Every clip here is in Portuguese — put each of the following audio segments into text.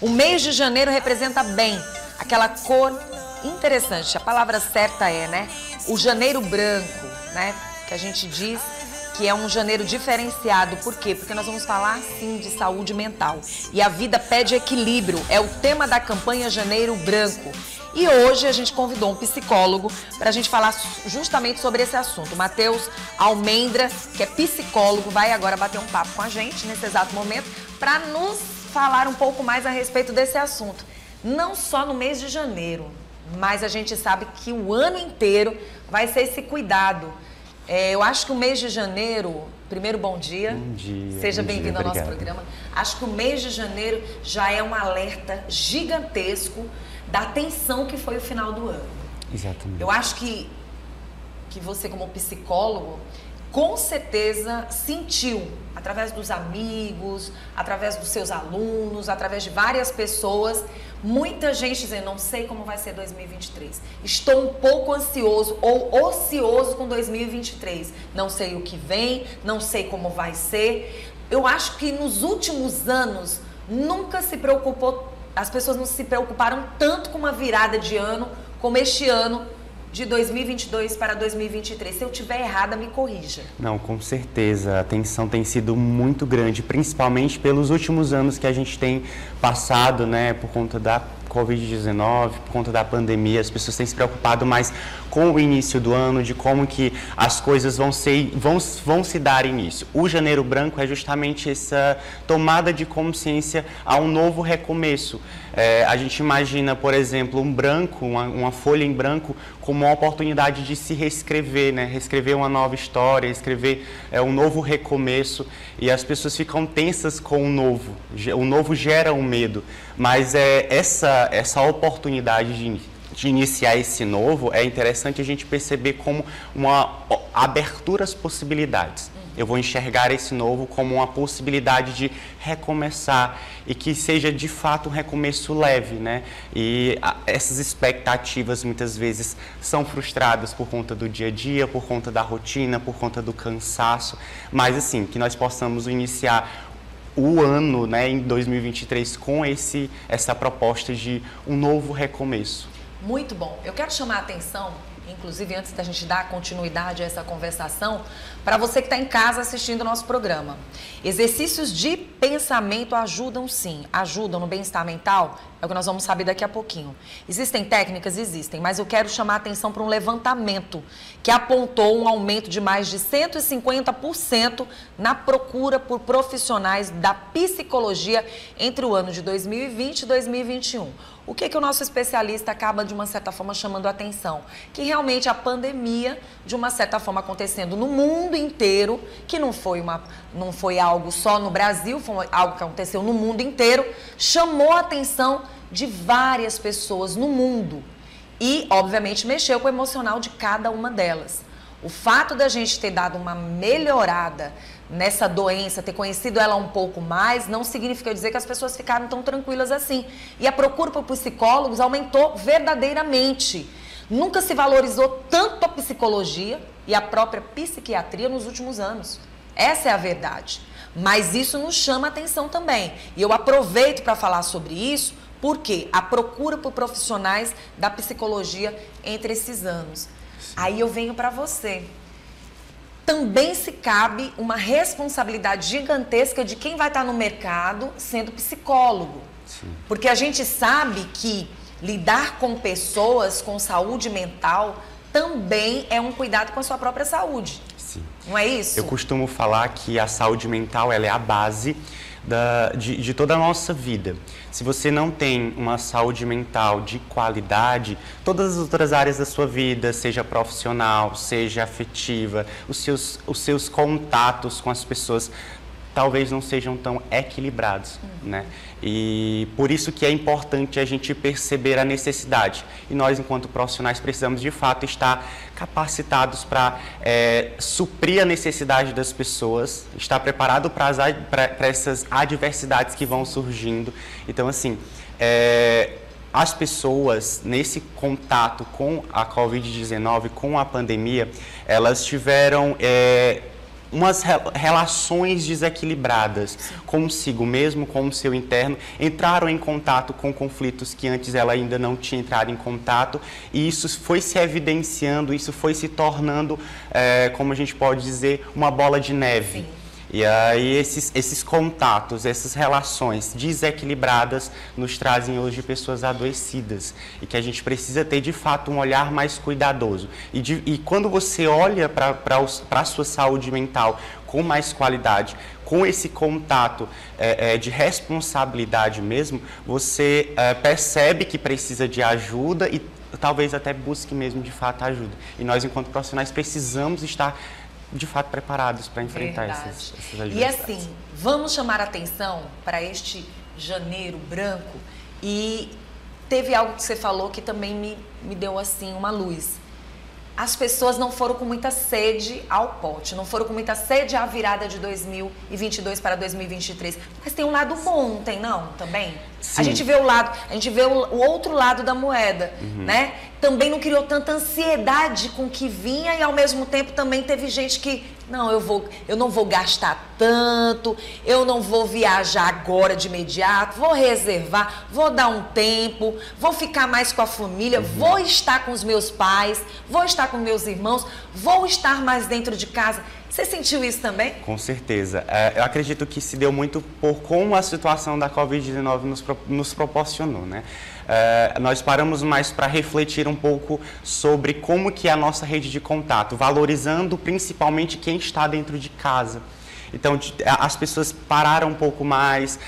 O mês de janeiro representa bem aquela cor interessante, a palavra certa é, né? O janeiro branco, né? Que a gente diz que é um janeiro diferenciado. Por quê? Porque nós vamos falar, sim, de saúde mental. E a vida pede equilíbrio. É o tema da campanha Janeiro Branco. E hoje a gente convidou um psicólogo para a gente falar justamente sobre esse assunto. O Matheus Almendra, que é psicólogo, vai agora bater um papo com a gente nesse exato momento para nos falar um pouco mais a respeito desse assunto. Não só no mês de janeiro, mas a gente sabe que o ano inteiro vai ser esse cuidado. Eu acho que o mês de janeiro, primeiro bom dia. Bom dia. Seja bem-vindo ao nosso programa. Acho que o mês de janeiro já é um alerta gigantesco da tensão que foi o final do ano. Exatamente. Eu acho que você, como psicólogo, com certeza sentiu, através dos amigos, através dos seus alunos, através de várias pessoas, muita gente dizendo, não sei como vai ser 2023, estou um pouco ansioso ou ocioso com 2023, não sei o que vem, não sei como vai ser. Eu acho que nos últimos anos nunca se preocupou, as pessoas não se preocuparam tanto com uma virada de ano como este ano de 2022 para 2023. Se eu estiver errada, me corrija. Não, com certeza. A tensão tem sido muito grande, principalmente pelos últimos anos que a gente tem passado, né, por conta da Covid-19, por conta da pandemia. As pessoas têm se preocupado mais com o início do ano, de como que as coisas vão se dar início. O Janeiro Branco é justamente essa tomada de consciência a um novo recomeço. A gente imagina, por exemplo, um branco, uma folha em branco, como uma oportunidade de se reescrever, né? Reescrever uma nova história, escrever um novo recomeço, e as pessoas ficam tensas com o novo. O novo gera um medo, mas essa oportunidade de iniciar esse novo, é interessante a gente perceber como uma abertura às possibilidades. Eu vou enxergar esse novo como uma possibilidade de recomeçar e que seja de fato um recomeço leve, né? E essas expectativas muitas vezes são frustradas por conta do dia a dia, por conta da rotina, por conta do cansaço, mas assim, que nós possamos iniciar o ano, né, em 2023 com essa proposta de um novo recomeço. Muito bom. Eu quero chamar a atenção, inclusive antes da gente dar continuidade a essa conversação, para você que está em casa assistindo o nosso programa. Exercícios de pensamento ajudam sim, ajudam no bem-estar mental, é o que nós vamos saber daqui a pouquinho. Existem técnicas? Existem, mas eu quero chamar a atenção para um levantamento que apontou um aumento de mais de 150% na procura por profissionais da psicologia entre o ano de 2020 e 2021. O que o nosso especialista acaba, de uma certa forma, chamando a atenção? Que realmente a pandemia, de uma certa forma, acontecendo no mundo inteiro, que não foi algo só no Brasil, foi algo que aconteceu no mundo inteiro, chamou a atenção de várias pessoas no mundo e, obviamente, mexeu com o emocional de cada uma delas. O fato da gente ter dado uma melhorada nessa doença, ter conhecido ela um pouco mais, não significa dizer que as pessoas ficaram tão tranquilas assim. E a procura por psicólogos aumentou verdadeiramente. Nunca se valorizou tanto a psicologia e a própria psiquiatria nos últimos anos. Essa é a verdade. Mas isso nos chama a atenção também. E eu aproveito para falar sobre isso, porque a procura por profissionais da psicologia entre esses anos. Aí eu venho para você. Também se cabe uma responsabilidade gigantesca de quem vai estar no mercado sendo psicólogo. Sim. Porque a gente sabe que lidar com pessoas com saúde mental também é um cuidado com a sua própria saúde. Sim. Não é isso? Eu costumo falar que a saúde mental ela é a base de toda a nossa vida. Se você não tem uma saúde mental de qualidade, todas as outras áreas da sua vida, seja profissional, seja afetiva, os seus contatos com as pessoas talvez não sejam tão equilibrados, né? E por isso que é importante a gente perceber a necessidade. E nós, enquanto profissionais, precisamos de fato estar capacitados para suprir a necessidade das pessoas, estar preparado para essas adversidades que vão surgindo. Então, assim, as pessoas, nesse contato com a Covid-19, com a pandemia, elas tiveram umas relações desequilibradas consigo mesmo, com o seu interno, entraram em contato com conflitos que antes ela ainda não tinha entrado em contato, e isso foi se evidenciando, isso foi se tornando, como a gente pode dizer, uma bola de neve. Sim. E aí esses contatos, essas relações desequilibradas nos trazem hoje pessoas adoecidas e que a gente precisa ter de fato um olhar mais cuidadoso. E quando você olha para a sua saúde mental com mais qualidade, com esse contato de responsabilidade mesmo, você percebe que precisa de ajuda e talvez até busque mesmo de fato ajuda. E nós, enquanto profissionais, precisamos estar de fato preparados para enfrentar essas adversidades. E assim, vamos chamar atenção para este janeiro branco, e teve algo que você falou que também me deu assim uma luz. As pessoas não foram com muita sede ao pote, não foram com muita sede à virada de 2022 para 2023. Mas tem um lado bom, tem não? Também? Sim. A gente vê o outro lado da moeda, né? Também não criou tanta ansiedade com o que vinha, e ao mesmo tempo também teve gente que, não, eu não vou gastar tanto, eu não vou viajar agora de imediato, vou reservar, vou dar um tempo, vou ficar mais com a família, vou estar com os meus pais, vou estar com meus irmãos, vou estar mais dentro de casa. Você sentiu isso também? Com certeza. Eu acredito que se deu muito por como a situação da Covid-19 nos proporcionou, né? Nós paramos mais para refletir um pouco sobre como que é a nossa rede de contato, valorizando principalmente quem está dentro de casa. Então, as pessoas pararam um pouco mais,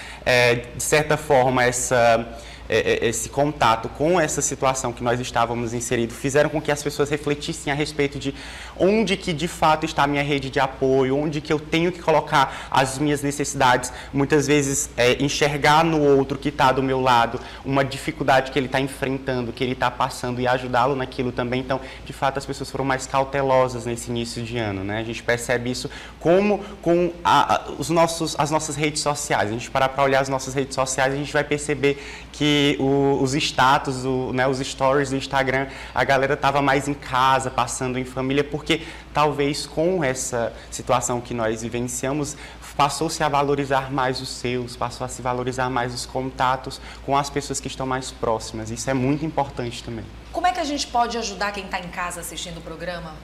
de certa forma, esse contato com essa situação que nós estávamos inseridos, fizeram com que as pessoas refletissem a respeito de onde que de fato está a minha rede de apoio, onde que eu tenho que colocar as minhas necessidades, muitas vezes enxergar no outro que está do meu lado uma dificuldade que ele está enfrentando, que ele está passando, e ajudá-lo naquilo também. Então, de fato, as pessoas foram mais cautelosas nesse início de ano, né? A gente percebe isso como com as nossas redes sociais. A gente parar para olhar as nossas redes sociais, a gente vai perceber que os status, os stories do Instagram, a galera estava mais em casa, passando em família, porque talvez com essa situação que nós vivenciamos, passou-se a valorizar mais os seus, passou a se valorizar mais os contatos com as pessoas que estão mais próximas. Isso é muito importante também. Como é que a gente pode ajudar quem está em casa assistindo o programa?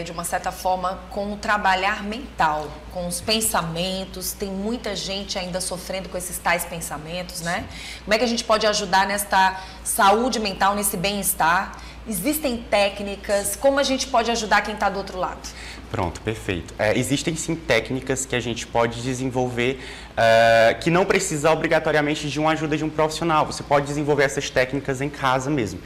De uma certa forma, com o trabalhar mental, com os pensamentos. Tem muita gente ainda sofrendo com esses tais pensamentos, né? Como é que a gente pode ajudar nesta saúde mental, nesse bem-estar? Existem técnicas? Como a gente pode ajudar quem está do outro lado? Pronto, perfeito. Existem sim técnicas que a gente pode desenvolver que não precisa obrigatoriamente de uma ajuda de um profissional. Você pode desenvolver essas técnicas em casa mesmo.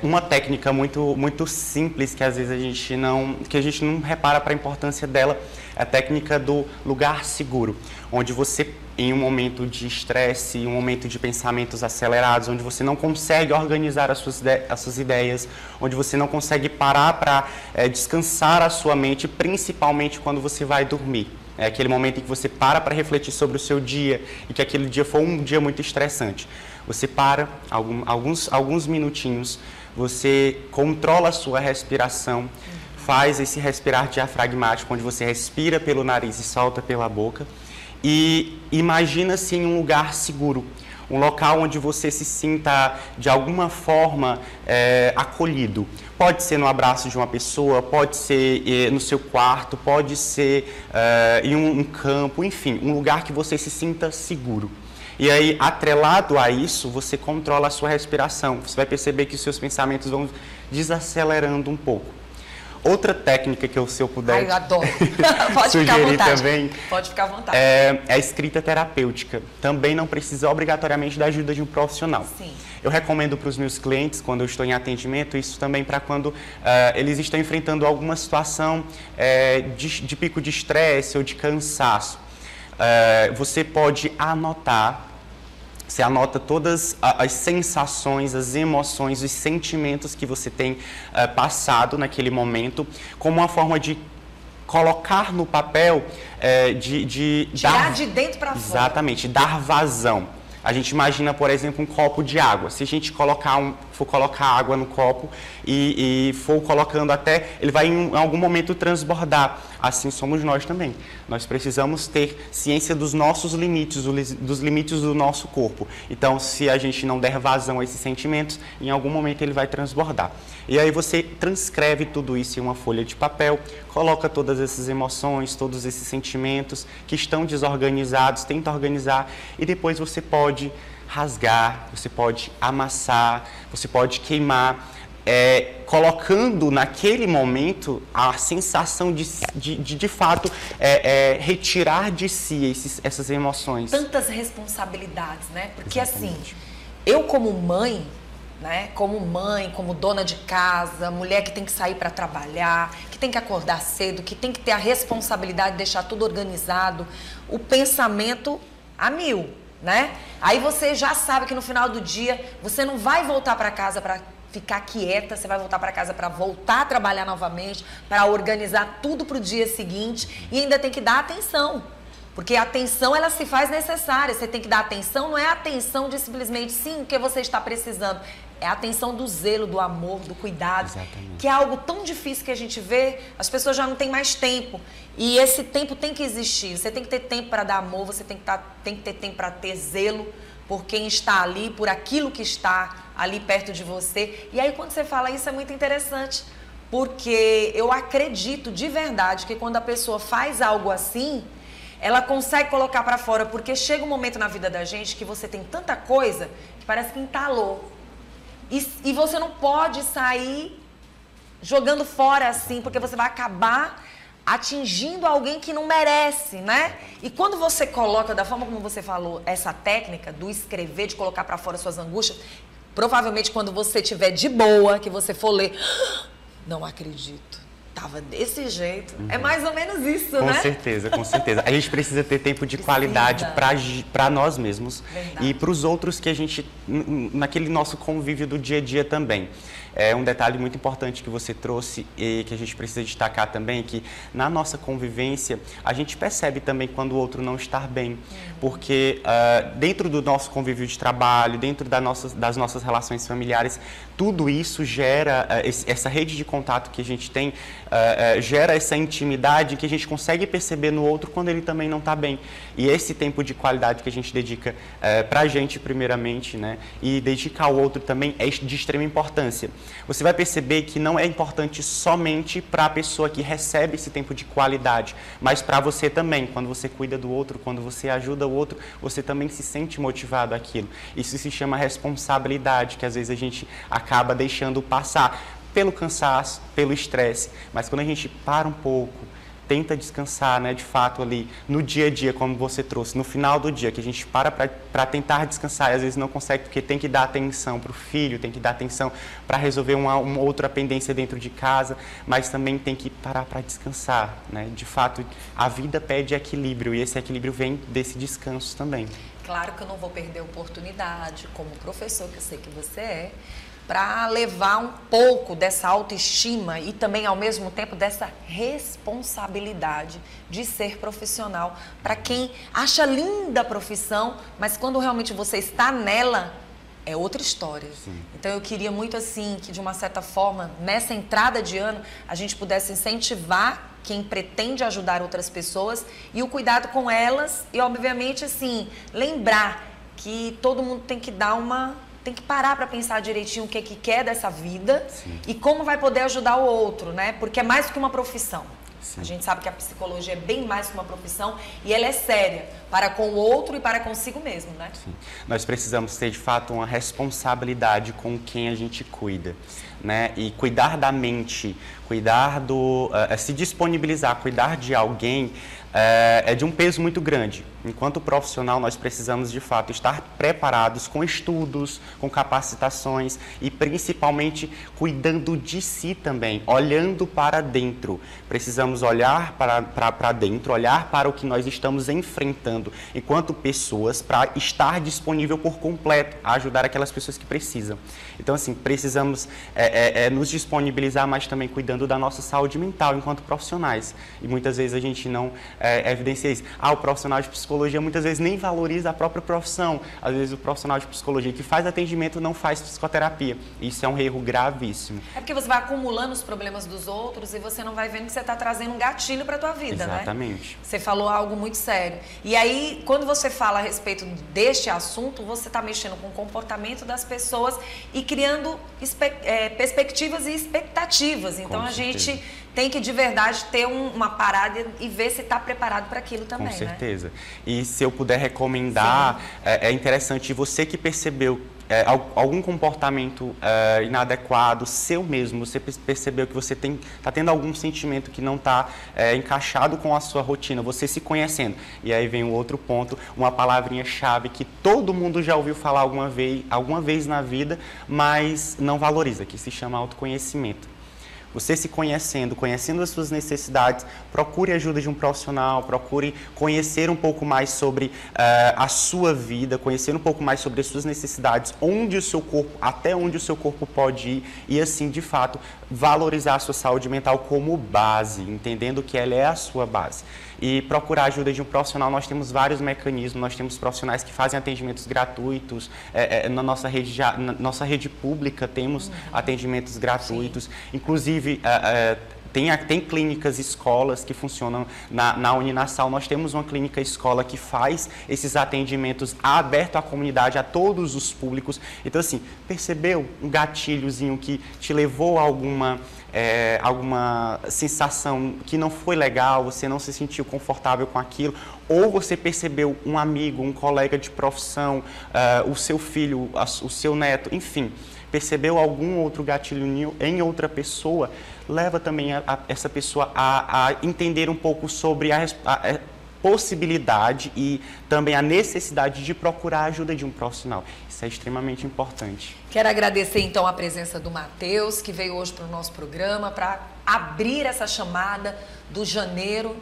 Uma técnica muito simples que às vezes a gente não repara para a importância dela é a técnica do lugar seguro, onde você, em um momento de estresse, em um momento de pensamentos acelerados, onde você não consegue organizar as suas ideias, onde você não consegue parar para descansar a sua mente, principalmente quando você vai dormir. É aquele momento em que você para refletir sobre o seu dia e que aquele dia foi um dia muito estressante. Você para alguns minutinhos, você controla a sua respiração, faz esse respirar diafragmático, onde você respira pelo nariz e solta pela boca. E imagina-se em um lugar seguro, um local onde você se sinta de alguma forma acolhido. Pode ser no abraço de uma pessoa, pode ser no seu quarto, pode ser em um campo, enfim, um lugar que você se sinta seguro. E aí, atrelado a isso, você controla a sua respiração. Você vai perceber que os seus pensamentos vão desacelerando um pouco. Outra técnica que se eu puder eu adoro. Pode ficar à vontade. Também, pode ficar à vontade. É a escrita terapêutica. Também não precisa obrigatoriamente da ajuda de um profissional. Sim. Eu recomendo para os meus clientes, quando eu estou em atendimento, isso também para quando eles estão enfrentando alguma situação de pico de estresse ou de cansaço. Você pode anotar. Você anota todas as sensações, as emoções, os sentimentos que você tem passado naquele momento, como uma forma de colocar no papel, tirar de dentro para fora. Exatamente, dar vazão. A gente imagina, por exemplo, um copo de água. Se a gente for colocar água no copo e for colocando até, ele vai em algum momento transbordar. Assim somos nós também. Nós precisamos ter ciência dos nossos limites, dos limites do nosso corpo. Então, se a gente não der vazão a esses sentimentos, em algum momento ele vai transbordar. E aí você transcreve tudo isso em uma folha de papel, coloca todas essas emoções, todos esses sentimentos que estão desorganizados, tenta organizar e depois você pode rasgar, você pode amassar, você pode queimar, colocando naquele momento a sensação de fato, retirar de si essas emoções. Tantas responsabilidades, né? Porque Exatamente. assim, eu como mãe, né? Como mãe, como dona de casa, mulher que tem que sair para trabalhar, que tem que acordar cedo, que tem que ter a responsabilidade de deixar tudo organizado, o pensamento a mil, né? Aí você já sabe que no final do dia você não vai voltar para casa para ficar quieta, você vai voltar para casa para voltar a trabalhar novamente, para organizar tudo para o dia seguinte e ainda tem que dar atenção. Porque a atenção, ela se faz necessária. Você tem que dar atenção, não é a atenção de simplesmente sim, o que você está precisando. É a atenção do zelo, do amor, do cuidado. Exatamente. Que é algo tão difícil que a gente vê, as pessoas já não têm mais tempo. E esse tempo tem que existir. Você tem que ter tempo para dar amor, você tem que ter tempo para ter zelo por quem está ali, por aquilo que está ali perto de você. E aí, quando você fala isso, é muito interessante. Porque eu acredito de verdade que quando a pessoa faz algo assim, ela consegue colocar para fora, porque chega um momento na vida da gente que você tem tanta coisa que parece que entalou. E você não pode sair jogando fora assim, porque você vai acabar atingindo alguém que não merece, né? E quando você coloca, da forma como você falou, essa técnica do escrever, de colocar para fora suas angústias, provavelmente quando você estiver de boa, que você for ler, não acredito. Tava desse jeito. É mais ou menos isso, Com né? certeza, com certeza. A gente precisa ter tempo de qualidade para nós mesmos. Verdade. E para os outros que a gente, naquele nosso convívio do dia a dia também. É um detalhe muito importante que você trouxe e que a gente precisa destacar também, que na nossa convivência a gente percebe também quando o outro não está bem. Porque dentro do nosso convívio de trabalho, dentro das nossas relações familiares, tudo isso gera, essa rede de contato que a gente tem, gera essa intimidade que a gente consegue perceber no outro quando ele também não está bem. E esse tempo de qualidade que a gente dedica para a gente primeiramente, né, e dedicar ao outro também é de extrema importância. Você vai perceber que não é importante somente para a pessoa que recebe esse tempo de qualidade, mas para você também. Quando você cuida do outro, quando você ajuda o outro, você também se sente motivado àquilo. Isso se chama responsabilidade, que às vezes a gente acaba deixando passar pelo cansaço, pelo estresse. Mas quando a gente para um pouco, tenta descansar, né, de fato ali no dia a dia, como você trouxe, no final do dia, que a gente para tentar descansar e às vezes não consegue porque tem que dar atenção para o filho, tem que dar atenção para resolver uma outra pendência dentro de casa, mas também tem que parar para descansar, né? De fato, a vida pede equilíbrio e esse equilíbrio vem desse descanso também. Claro que eu não vou perder a oportunidade, como professor que eu sei que você é, para levar um pouco dessa autoestima e também, ao mesmo tempo, dessa responsabilidade de ser profissional. Para quem acha linda a profissão, mas quando realmente você está nela, é outra história. Sim. Então, eu queria muito, assim, que de uma certa forma, nessa entrada de ano, a gente pudesse incentivar quem pretende ajudar outras pessoas e o cuidado com elas e, obviamente, assim, lembrar que todo mundo tem que tem que parar para pensar direitinho o que quer dessa vida. Sim. E como vai poder ajudar o outro, né? Porque é mais que uma profissão. Sim. A gente sabe que a psicologia é bem mais que uma profissão e ela é séria para com o outro e para consigo mesmo, né? Sim. Nós precisamos ter, de fato, uma responsabilidade com quem a gente cuida, né? E cuidar da mente, cuidar se disponibilizar, cuidar de alguém é de um peso muito grande. Enquanto profissional, nós precisamos, de fato, estar preparados com estudos, com capacitações e, principalmente, cuidando de si também, olhando para dentro. Precisamos olhar para dentro, olhar para o que nós estamos enfrentando enquanto pessoas, para estar disponível por completo a ajudar aquelas pessoas que precisam. Então, assim, precisamos nos disponibilizar, mas também cuidando da nossa saúde mental enquanto profissionais. E muitas vezes a gente não evidencia isso. O profissional de psicologia muitas vezes nem valoriza a própria profissão. Às vezes o profissional de psicologia que faz atendimento não faz psicoterapia. Isso é um erro gravíssimo. É porque você vai acumulando os problemas dos outros e você não vai vendo que você está trazendo um gatilho para a tua vida, né? Exatamente. Você falou algo muito sério. E aí, quando você fala a respeito deste assunto, você está mexendo com o comportamento das pessoas e criando perspectivas e expectativas. Então, a gente tem que, de verdade, ter uma parada e ver se está preparado para aquilo também, Com certeza. Né? E se eu puder recomendar, é interessante, você que percebeu algum comportamento inadequado, seu mesmo, você percebeu que você está tendo algum sentimento que não está encaixado com a sua rotina, você se conhecendo. E aí vem um outro ponto, uma palavrinha-chave que todo mundo já ouviu falar alguma vez na vida, mas não valoriza, que se chama autoconhecimento. Você se conhecendo as suas necessidades, procure a ajuda de um profissional, procure conhecer um pouco mais sobre a sua vida, conhecer um pouco mais sobre as suas necessidades, até onde o seu corpo pode ir e assim, de fato, valorizar a sua saúde mental como base, entendendo que ela é a sua base. E procurar a ajuda de um profissional, nós temos vários mecanismos, nós temos profissionais que fazem atendimentos gratuitos, na nossa rede pública temos atendimentos gratuitos, sim. Inclusive tem clínicas escolas que funcionam na Uninasal, nós temos uma clínica escola que faz esses atendimentos aberto à comunidade, a todos os públicos. Então assim, percebeu um gatilhozinho que te levou a alguma sensação que não foi legal, você não se sentiu confortável com aquilo, ou você percebeu um amigo, um colega de profissão, o seu filho, o seu neto, enfim, percebeu algum outro gatilho em outra pessoa, leva também essa pessoa a entender um pouco sobre a possibilidade e também a necessidade de procurar a ajuda de um profissional. Isso é extremamente importante. Quero agradecer então a presença do Matheus, que veio hoje para o nosso programa para abrir essa chamada do janeiro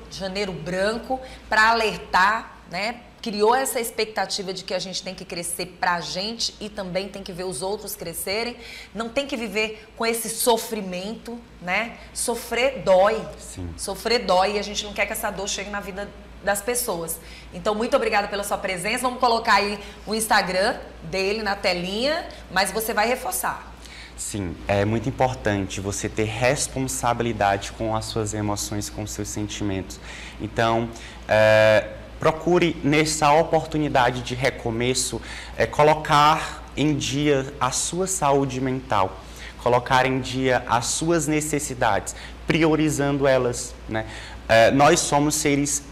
branco, para alertar, né? Criou essa expectativa de que a gente tem que crescer pra gente e também tem que ver os outros crescerem. Não tem que viver com esse sofrimento, né? Sofrer dói. Sim. Sofrer dói e a gente não quer que essa dor chegue na vida das pessoas. Então, muito obrigada pela sua presença. Vamos colocar aí o Instagram dele na telinha, mas você vai reforçar. Sim, é muito importante você ter responsabilidade com as suas emoções, com os seus sentimentos. Então, procure, nessa oportunidade de recomeço, colocar em dia a sua saúde mental, colocar em dia as suas necessidades, priorizando elas, né? Nós somos seres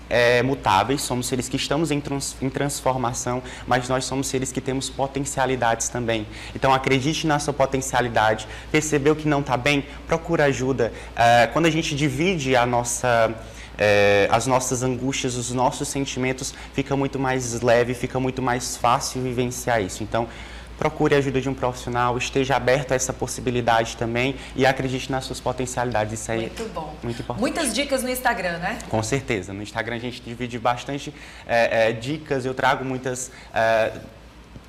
mutáveis, somos seres que estamos em transformação, mas nós somos seres que temos potencialidades também. Então, acredite na sua potencialidade, percebeu que não está bem, procura ajuda. Quando a gente divide as nossas angústias, os nossos sentimentos, fica muito mais leve, fica muito mais fácil vivenciar isso. Então, procure a ajuda de um profissional, esteja aberto a essa possibilidade também e acredite nas suas potencialidades. Isso aí muito bom. Muito importante. Muitas dicas no Instagram, né? Com certeza. No Instagram a gente divide bastante dicas, eu trago muitas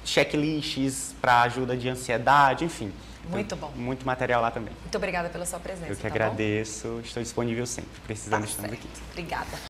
checklists para ajuda de ansiedade, enfim. Muito bom. Muito material lá também. Muito obrigada pela sua presença. Eu que agradeço, estou disponível sempre. Precisando, estamos aqui. Obrigada.